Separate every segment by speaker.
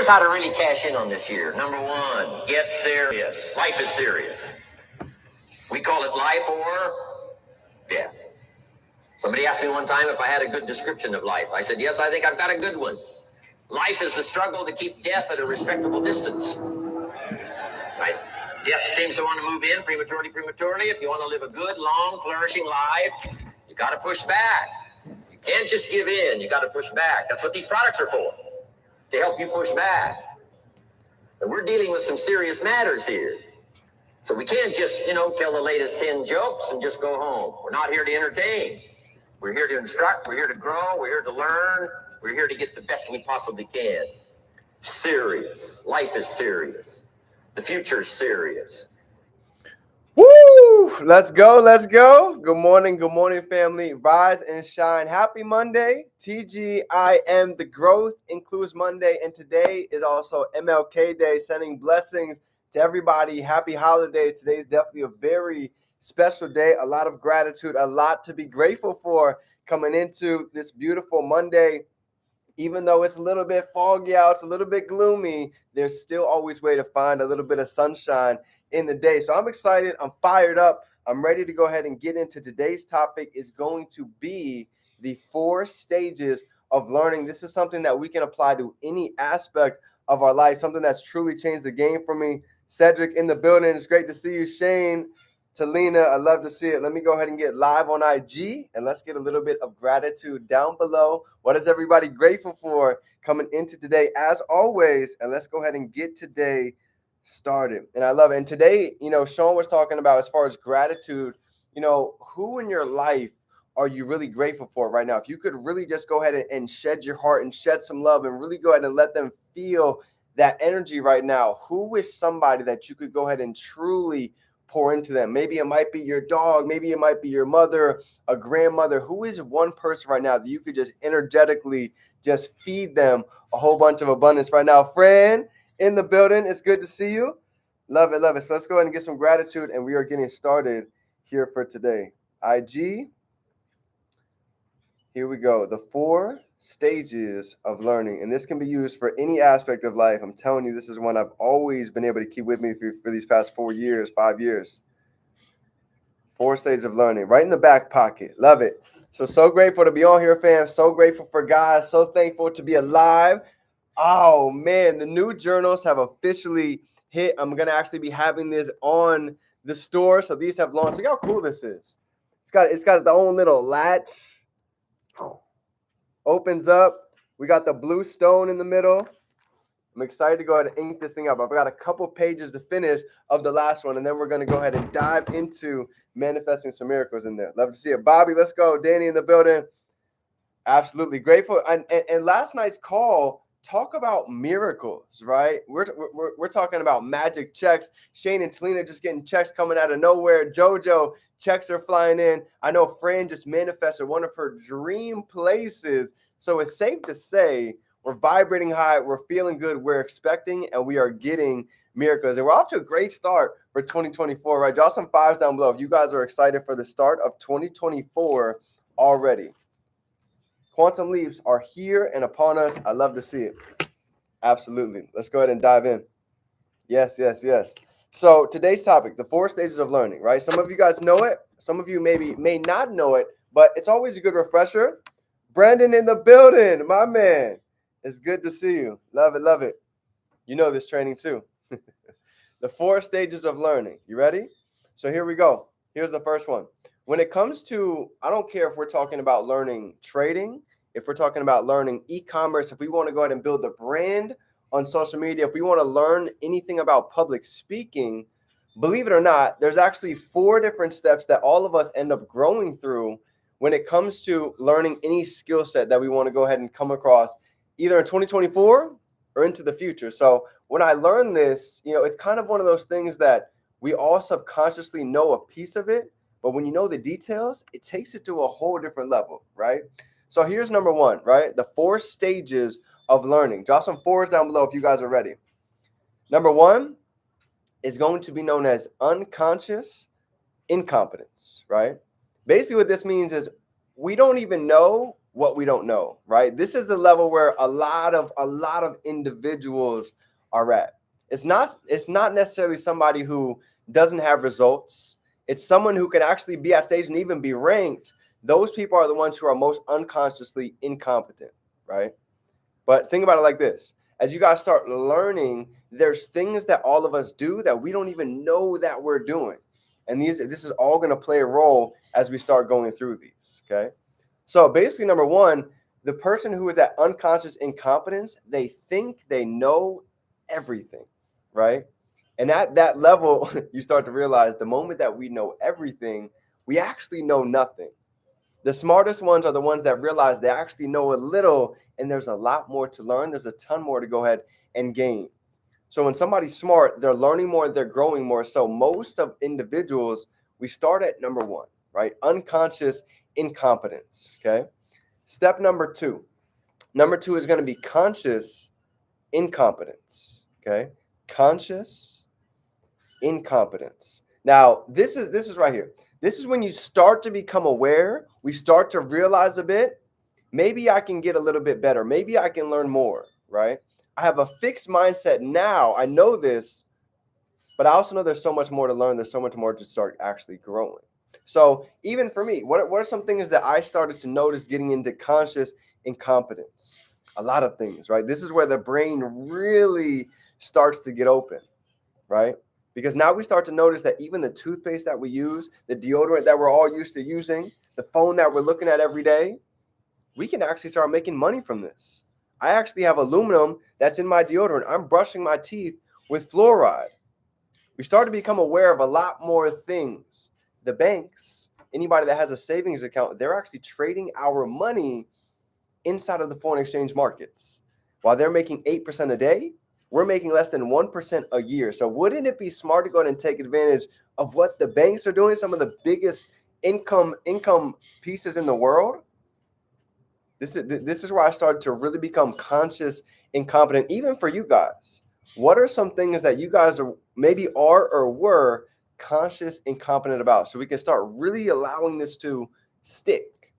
Speaker 1: how to really cash in on this year. Number one, get serious. Life is serious. We call it life or death. Somebody asked me one time if I had a good description of life. I said, yes, I think I've got a good one. Life is the struggle to keep death at a respectable distance. Right? Death seems to want to move in prematurely. If you want to live a good, long, flourishing life, you got to push back. You can't just give in. You got to push back. That's what these products are for, to help you push back. And we're dealing with some serious matters here. So we can't just, tell the latest 10 jokes and just go home. We're not here to entertain. We're here to instruct. We're here to grow. We're here to learn. We're here to get the best we possibly can. Serious. Life is serious. The future is serious.
Speaker 2: Woo! Let's go. Let's go. Good morning, family. Rise and shine. Happy Monday. TGIM, the Growth Includes Monday. And today is also MLK Day, sending blessings to everybody. Happy holidays. Today is definitely a very special day. A lot of gratitude, a lot to be grateful for coming into this beautiful Monday. Even though it's a little bit foggy out, it's a little bit gloomy, there's still always way to find a little bit of sunshine in the day. So I'm excited. I'm fired up. I'm ready to go ahead and get into today's topic. Is going to be the 4 stages of learning. This is something that we can apply to any aspect of our life, something that's truly changed the game for me. Cedric in the building. It's great to see you. Shane, Talina, I love to see it. Let me go ahead and get live on IG, and let's get a little bit of gratitude down below. What is everybody grateful for coming into today, as always? And let's go ahead and get today started. And I love it. And today, Sean was talking about, as far as gratitude, who in your life are you really grateful for right now? If you could really just go ahead and shed your heart and shed some love and really go ahead and let them feel that energy right now, who is somebody that you could go ahead and truly pour into them? Maybe it might be your dog. Maybe it might be your mother, a grandmother. Who is one person right now that you could just energetically just feed them a whole bunch of abundance right now? Fran in the building. It's good to see you. Love it, love it. So let's go ahead and get some gratitude, and we are getting started here for today. IG. Here we go. The 4 stages of learning. And this can be used for any aspect of life. I'm telling you, this is one I've always been able to keep with me for these past 5 years. 4 stages of learning. Right in the back pocket. Love it. So grateful to be on here, fam. So grateful for God. So thankful to be alive. Oh, man. The new journals have officially hit. I'm going to actually be having this on the store. So these have launched. Look how cool this is. It's got its own little latch. Opens up. We got the blue stone in the middle. I'm excited to go ahead and ink this thing up. I've got a couple pages to finish of the last one, and then we're going to go ahead and dive into manifesting some miracles in there. Love to see it. Bobby, let's go. Danny in the building. Absolutely grateful. And last night's call, talk about miracles, right? We're talking about magic checks. Shane and Talina just getting checks coming out of nowhere. JoJo, checks are flying in. I know Fran just manifested one of her dream places. So it's safe to say we're vibrating high, we're feeling good, we're expecting, and we are getting miracles. And we're off to a great start for 2024, right? Drop some 5s down below if you guys are excited for the start of 2024 already. Quantum leaps are here and upon us. I love to see it. Absolutely. Let's go ahead and dive in. Yes. So today's topic, the 4 stages of learning, right? Some of you guys know it. Some of you may not know it, but it's always a good refresher. Brandon in the building, my man. It's good to see you. Love it, love it. You know this training too. The 4 stages of learning. You ready? So here we go. Here's the first one. When it comes to, I don't care if we're talking about learning trading, if we're talking about learning e-commerce, if we want to go ahead and build a brand on social media, if we want to learn anything about public speaking, believe it or not, there's actually 4 different steps that all of us end up growing through when it comes to learning any skill set that we want to go ahead and come across either in 2024 or into the future. So when I learned this, it's kind of one of those things that we all subconsciously know a piece of it, but when you know the details, it takes it to a whole different level, right? So here's number 1, right? The 4 stages of learning. Drop some 4s down below if you guys are ready. Number 1 is going to be known as unconscious incompetence, right? Basically what this means is we don't even know what we don't know, right? This is the level where a lot of individuals are at. It's not necessarily somebody who doesn't have results. It's someone who can actually be at stage and even be ranked. Those people are the ones who are most unconsciously incompetent, right? But think about it like this. As you guys start learning, there's things that all of us do that we don't even know that we're doing. And this is all going to play a role as we start going through these, okay? So basically, number one, the person who is at unconscious incompetence, they think they know everything, right? And at that level, you start to realize the moment that we know everything, we actually know nothing. The smartest ones are the ones that realize they actually know a little and there's a lot more to learn. There's a ton more to go ahead and gain. So when somebody's smart, they're learning more, they're growing more. So most of individuals, we start at number one, right? Unconscious incompetence, okay? Step number two. Number two is going to be conscious incompetence, okay? Conscious incompetence. Now, this is right here. This is when you start to become aware. We start to realize a bit. Maybe I can get a little bit better. Maybe I can learn more, right? I have a fixed mindset now. I know this, but I also know there's so much more to learn. There's so much more to start actually growing. So even for me, what are some things that I started to notice getting into conscious incompetence? A lot of things, right? This is where the brain really starts to get open, right? Because now we start to notice that even the toothpaste that we use, the deodorant that we're all used to using, the phone that we're looking at every day, we can actually start making money from this. I actually have aluminum that's in my deodorant. I'm brushing my teeth with fluoride. We start to become aware of a lot more things. The banks, anybody that has a savings account, they're actually trading our money inside of the foreign exchange markets. While they're making 8% a day, we're making less than 1% a year. So wouldn't it be smart to go ahead and take advantage of what the banks are doing? Some of the biggest income pieces in the world. This is where I started to really become conscious incompetent, even for you guys. What are some things that you guys are maybe are or were conscious incompetent about, so we can start really allowing this to stick?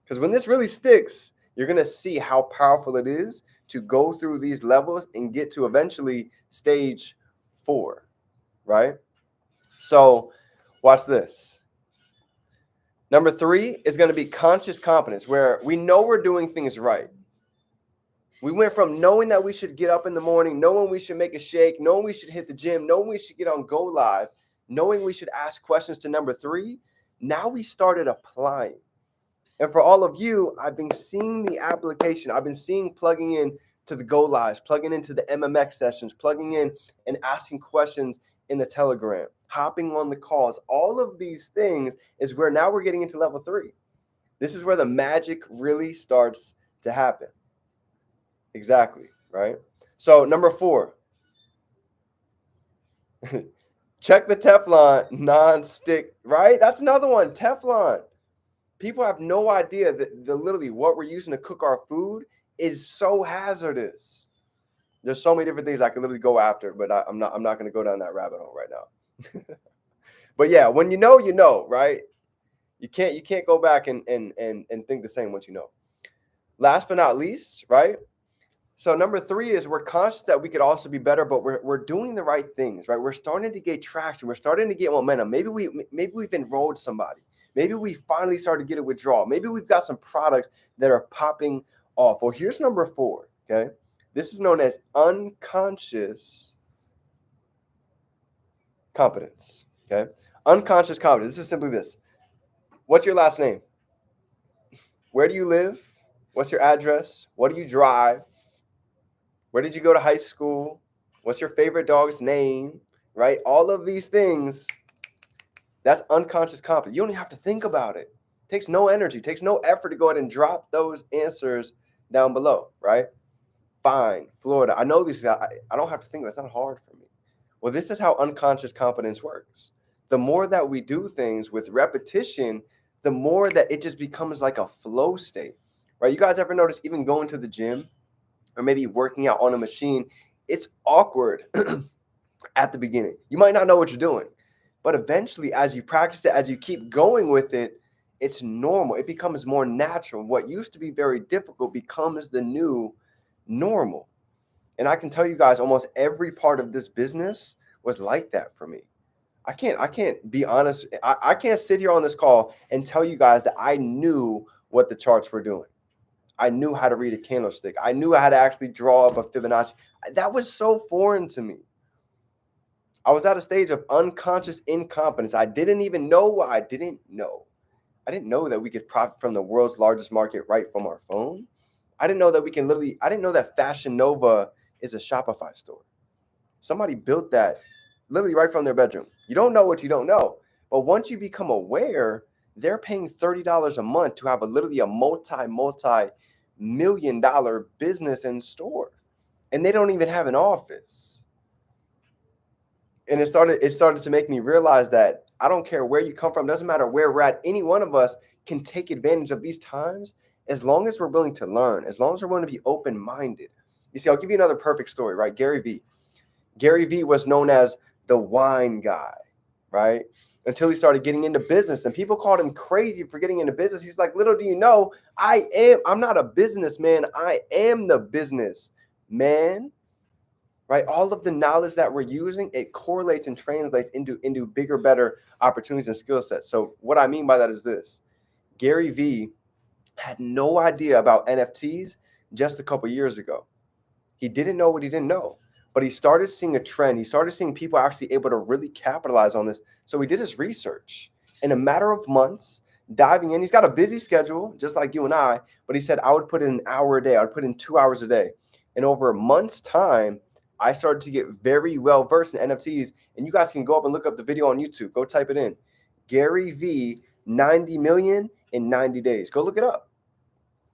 Speaker 2: Because when this really sticks, you're going to see how powerful it is to go through these levels and get to eventually stage 4, right? So watch this. Number 3 is going to be conscious competence, where we know we're doing things right. We went from knowing that we should get up in the morning, knowing we should make a shake, knowing we should hit the gym, knowing we should get on Go Live, knowing we should ask questions, to number 3. Now we started applying. And for all of you, I've been seeing the application. I've been seeing plugging in to the Go Lives, plugging into the MMX sessions, plugging in and asking questions in the Telegram, hopping on the calls. All of these things is where now we're getting into level 3. This is where the magic really starts to happen. Exactly, right? So number 4, check the Teflon non-stick, right? That's another one, Teflon. People have no idea that literally what we're using to cook our food is so hazardous. There's so many different things I could literally go after, but I'm not going to go down that rabbit hole right now. But yeah, when you know, right? You can't go back and think the same once you know. Last but not least, right? So number 3 is we're conscious that we could also be better, but we're doing the right things, right? We're starting to get traction. We're starting to get momentum. Maybe we've enrolled somebody. Maybe we finally started to get a withdrawal. Maybe we've got some products that are popping off. Well, here's number 4, okay? This is known as unconscious competence, okay? Unconscious competence. This is simply this. What's your last name? Where do you live? What's your address? What do you drive? Where did you go to high school? What's your favorite dog's name? Right? All of these things, that's unconscious competence. You don't even have to think about it. It takes no energy, it takes no effort to go ahead and drop those answers down below, right? Fine, Florida. I know these. I don't have to think about it. It's not hard for me. Well, this is how unconscious competence works. The more that we do things with repetition, the more that it just becomes like a flow state, right? You guys ever notice even going to the gym or maybe working out on a machine, it's awkward at the beginning. You might not know what you're doing, but eventually as you practice it, as you keep going with it, it's normal. It becomes more natural. What used to be very difficult becomes the new normal. And I can tell you guys, almost every part of this business was like that for me. I can't be honest. I can't sit here on this call and tell you guys that I knew what the charts were doing. I knew how to read a candlestick. I knew how to actually draw up a Fibonacci. That was so foreign to me. I was at a stage of unconscious incompetence. I didn't even know what I didn't know. I didn't know that we could profit from the world's largest market right from our phone. I didn't know that we can literally, I didn't know that Fashion Nova is a Shopify store. Somebody built that literally right from their bedroom. You don't know what you don't know. But once you become aware, they're paying $30 a month to have literally a multi-million-dollar business and store. And they don't even have an office. And it started to make me realize that I don't care where you come from. Doesn't matter where we're at. Any one of us can take advantage of these times as long as we're willing to learn, as long as we're willing to be open-minded. You see, I'll give you another perfect story, right? Gary Vee. Gary Vee was known as the wine guy, right? Until he started getting into business, and people called him crazy for getting into business. He's like, little do you know, I'm not a businessman. I am the business man, right? All of the knowledge that we're using, it correlates and translates into bigger, better opportunities and skill sets. So what I mean by that is this. Gary Vee had no idea about NFTs just a couple years ago. He didn't know what he didn't know. But he started seeing a trend. He started seeing people actually able to really capitalize on this. So he did his research. In a matter of months, diving in. He's got a busy schedule, just like you and I. But he said, I would put in an hour a day. I would put in 2 hours a day. And over a month's time, I started to get very well versed in NFTs. And you guys can go up and look up the video on YouTube. Go type it in. Gary Vee, 90 million in 90 days. Go look it up.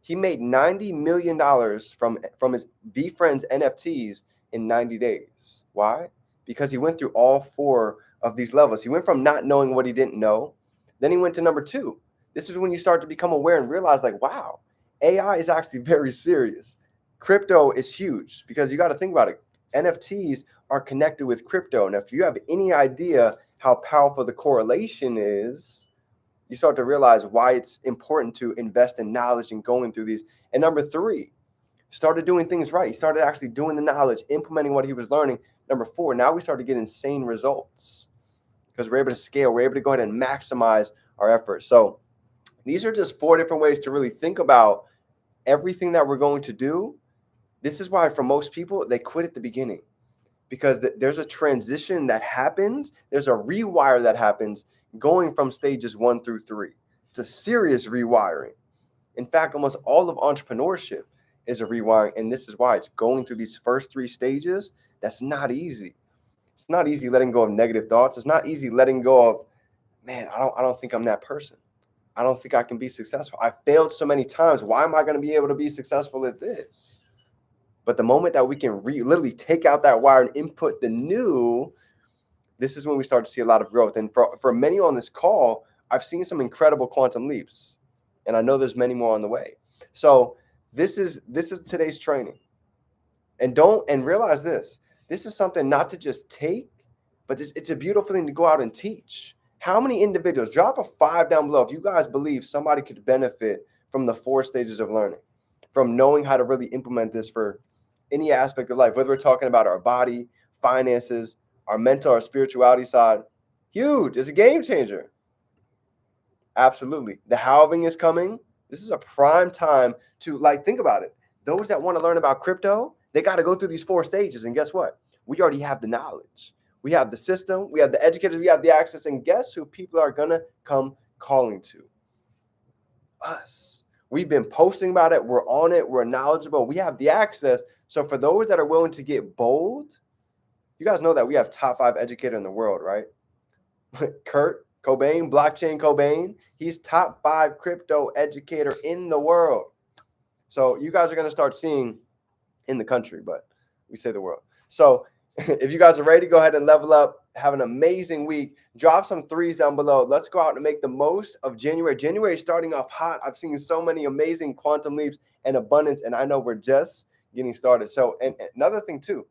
Speaker 2: He made $90 million from his VeeFriends NFTs in 90 days. Why? Because he went through all 4 of these levels. He went from not knowing what he didn't know. Then he went to number 2. This is when you start to become aware and realize, like, wow, AI is actually very serious. Crypto is huge because you got to think about it. NFTs are connected with crypto. And if you have any idea how powerful the correlation is, you start to realize why it's important to invest in knowledge and going through these. And number 3, started doing things right. He started actually doing the knowledge, implementing what he was learning. Number 4, now we start to get insane results because we're able to scale. We're able to go ahead and maximize our efforts. So these are just 4 different ways to really think about everything that we're going to do. This is why for most people, they quit at the beginning because there's a transition that happens. There's a rewire that happens going from stages 1 through 3. It's a serious rewiring. In fact, almost all of entrepreneurship is a rewiring. And this is why it's going through these first 3 stages. That's not easy. It's not easy letting go of negative thoughts. It's not easy letting go of, man, I don't think I'm that person. I don't think I can be successful. I failed so many times. Why am I going to be able to be successful at this? But the moment that we can literally take out that wire and input the new, this is when we start to see a lot of growth. And for many on this call, I've seen some incredible quantum leaps. And I know there's many more on the way. So this is today's training. And realize this. This is something not to just take, but it's a beautiful thing to go out and teach. How many individuals, drop a 5 down below if you guys believe somebody could benefit from the 4 stages of learning, from knowing how to really implement this for any aspect of life, whether we're talking about our body, finances, our mental, our spirituality side. Huge. It's a game changer. Absolutely. The halving is coming. This is a prime time to, like, think about it. Those that want to learn about crypto, they got to go through these 4 stages. And guess what? We already have the knowledge. We have the system. We have the educators. We have the access. And guess who people are going to come calling to? Us. We've been posting about it. We're on it. We're knowledgeable. We have the access. So for those that are willing to get bold, you guys know that we have top 5 educator in the world, right? Kurt Cobain, Blockchain Cobain. He's top 5 crypto educator in the world. So you guys are going to start seeing in the country, but we say the world. So if you guys are ready to go ahead and level up, have an amazing week, drop some 3s down below. Let's go out and make the most of January. January is starting off hot. I've seen so many amazing quantum leaps and abundance, and I know we're just getting started. So, and another thing too,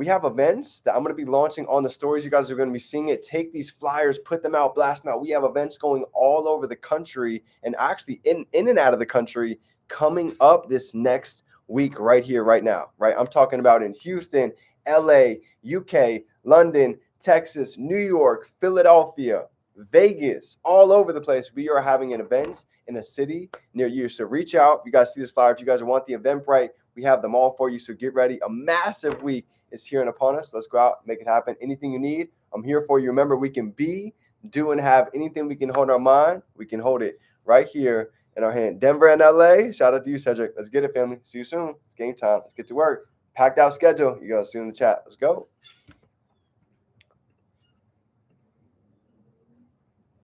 Speaker 2: We have events that I'm going to be launching on the stories. You guys are going to be seeing it. Take these flyers, put them out, blast them out. We have events going all over the country and actually in and out of the country coming up this next week right here, right now, right? I'm talking about in Houston, LA, UK, London, Texas, New York, Philadelphia, Vegas, all over the place. We are having an event in a city near you. So reach out. You guys see this flyer. If you guys want the Eventbrite, we have them all for you. So get ready. A massive week is here and upon us. Let's go out, make it happen. Anything you need, I'm here for you. Remember, we can be, do, and have anything we can hold in our mind. We can hold it right here in our hand. Denver and LA, shout out to you, Cedric. Let's get it, family. See you soon. It's game time. Let's get to work. Packed out schedule. You guys see in the chat. Let's go.